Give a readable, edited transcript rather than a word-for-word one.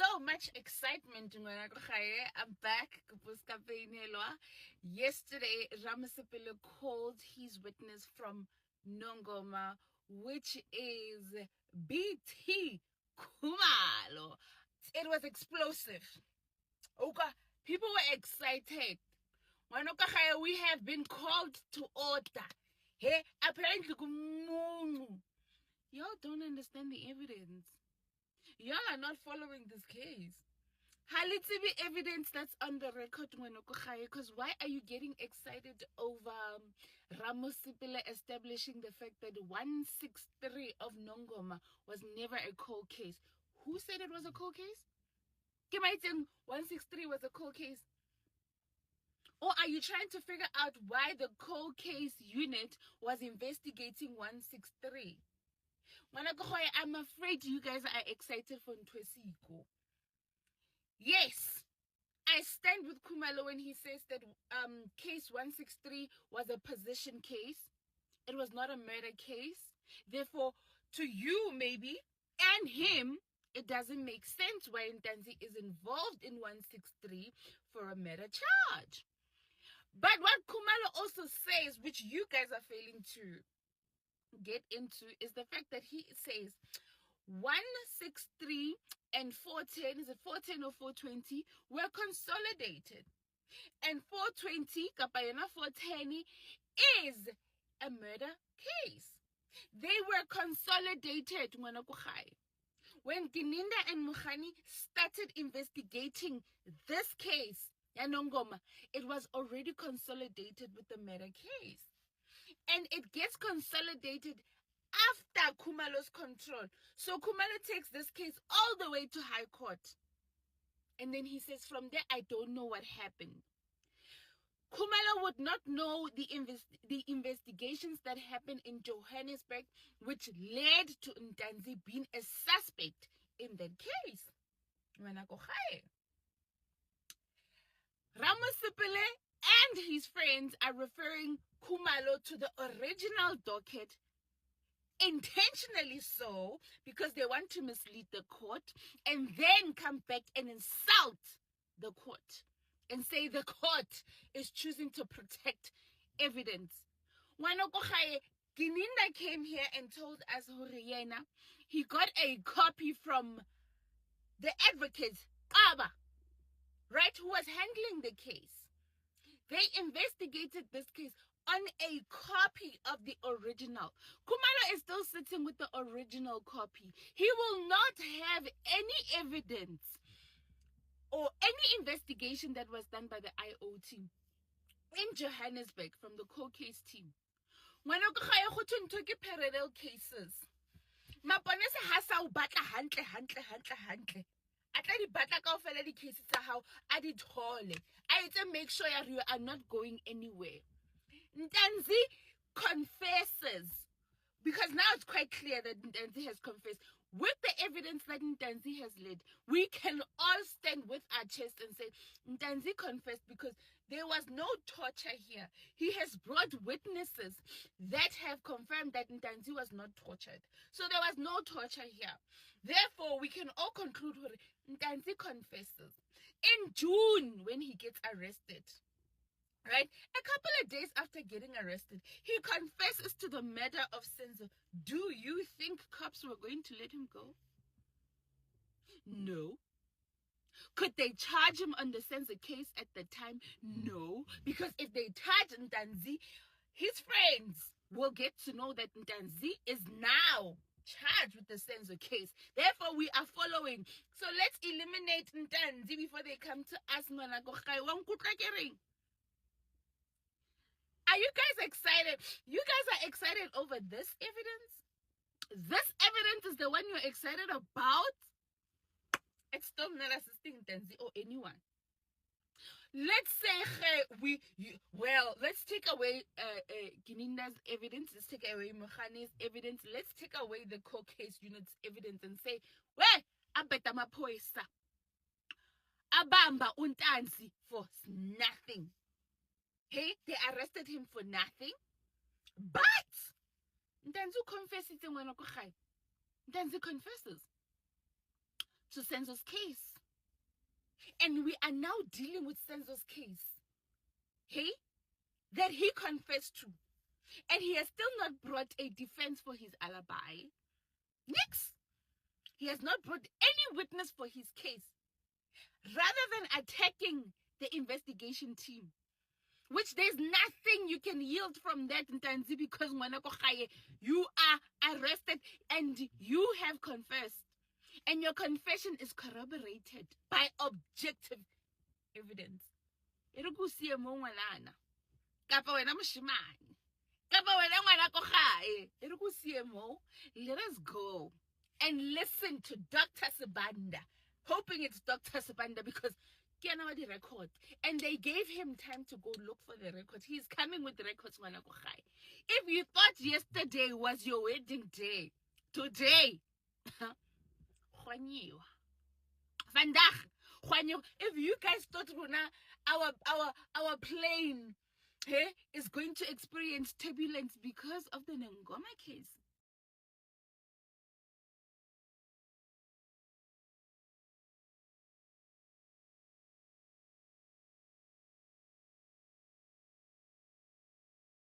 so much excitement. I'm back. Yesterday, Ramasipile called his witness from Nongoma, which is BT Kumalo. It was explosive. Okay, people were excited. We have been called to order. Hey, apparently, y'all don't understand the evidence. Y'all are not following this case. Halitzibi evidence that's on the record, because why are you getting excited over Ramasipile establishing the fact that 163 of Nongoma was never a cold case? Who said it was a cold case? 163 was a cold case. Or are you trying to figure out why the cold case unit was investigating 163? I'm afraid you guys are excited for Ntwesiko. Yes, I stand with Kumalo when he says that case 163 was a possession case. It was not a murder case. Therefore, to you maybe, and him, it doesn't make sense why Ntanzi is involved in 163 for a murder charge. But what Kumalo also says, which you guys are failing to get into, is the fact that he says 163 and 410, is it 410 or 420, were consolidated. And 420, Kapayana 410, is a murder case. They were consolidated. When Gininda and Mukhani started investigating this case, Yanongoma, it was already consolidated with the murder case. And it gets consolidated after Kumalo's control. So Kumalo takes this case all the way to High Court. And then he says, from there, I don't know what happened. Kumalo would not know the investigations that happened in Johannesburg, which led to Ntanzi being a suspect in that case. Ramasipile and his friends are referring Kumalo to the original docket, intentionally so, because they want to mislead the court and then come back and insult the court and say the court is choosing to protect evidence. Gininda came here and told us he got a copy from the advocate, Aba, right, who was handling the case. They investigated this case on a copy of the original. Kumalo is still sitting with the original copy. He will not have any evidence or any investigation that was done by the IO team in Johannesburg from the cold case team. Parallel cases. Maponesa ha sa o batla hantle. Atla di batla kaofela di cases tsa hao a di thole. A etse make sure you are not going anywhere. Ntanzi confesses, because now it's quite clear that Ntanzi has confessed. With the evidence that Ntanzi has led, we can all stand with our chest and say Ntanzi confessed, because there was no torture here. He has brought witnesses that have confirmed that Ntanzi was not tortured. So there was no torture here. Therefore, we can all conclude that Ntanzi confesses. In June, when he gets arrested, right, a couple of days after getting arrested, he confesses to the murder of Senzo. Do you think cops were going to let him go? No. Could they charge him on the Senzo case at the time? No. Because if they charge Ntanzi, his friends will get to know that Ntanzi is now charged with the Senzo case. Therefore, we are following. So let's eliminate Ntanzi before they come to us. Are you guys excited? You guys are excited over this evidence? This evidence is the one you're excited about? It's still not assisting Ntanzi or anyone. Let's say let's take away Gininda's evidence. Let's take away Mokhani's evidence. Let's take away the court case unit's evidence and say, well, abeta mapoisa abamba Ntanzi for nothing. Hey, they arrested him for nothing. But Ntanzi confesses to Senzo's case. And we are now dealing with Senzo's case. Hey? That he confessed to. And he has still not brought a defense for his alibi. Nix. He has not brought any witness for his case. Rather than attacking the investigation team, which there's nothing you can yield from that, Ntanzi, because you are arrested and you have confessed. And your confession is corroborated by objective evidence. Let us go and listen to Dr. Sibanda, hoping it's Dr. Sibanda because the record. And they gave him time to go look for the records. He's coming with the records. If you thought yesterday was your wedding day, today, if you guys thought our plane is going to experience turbulence because of the Ngoma case,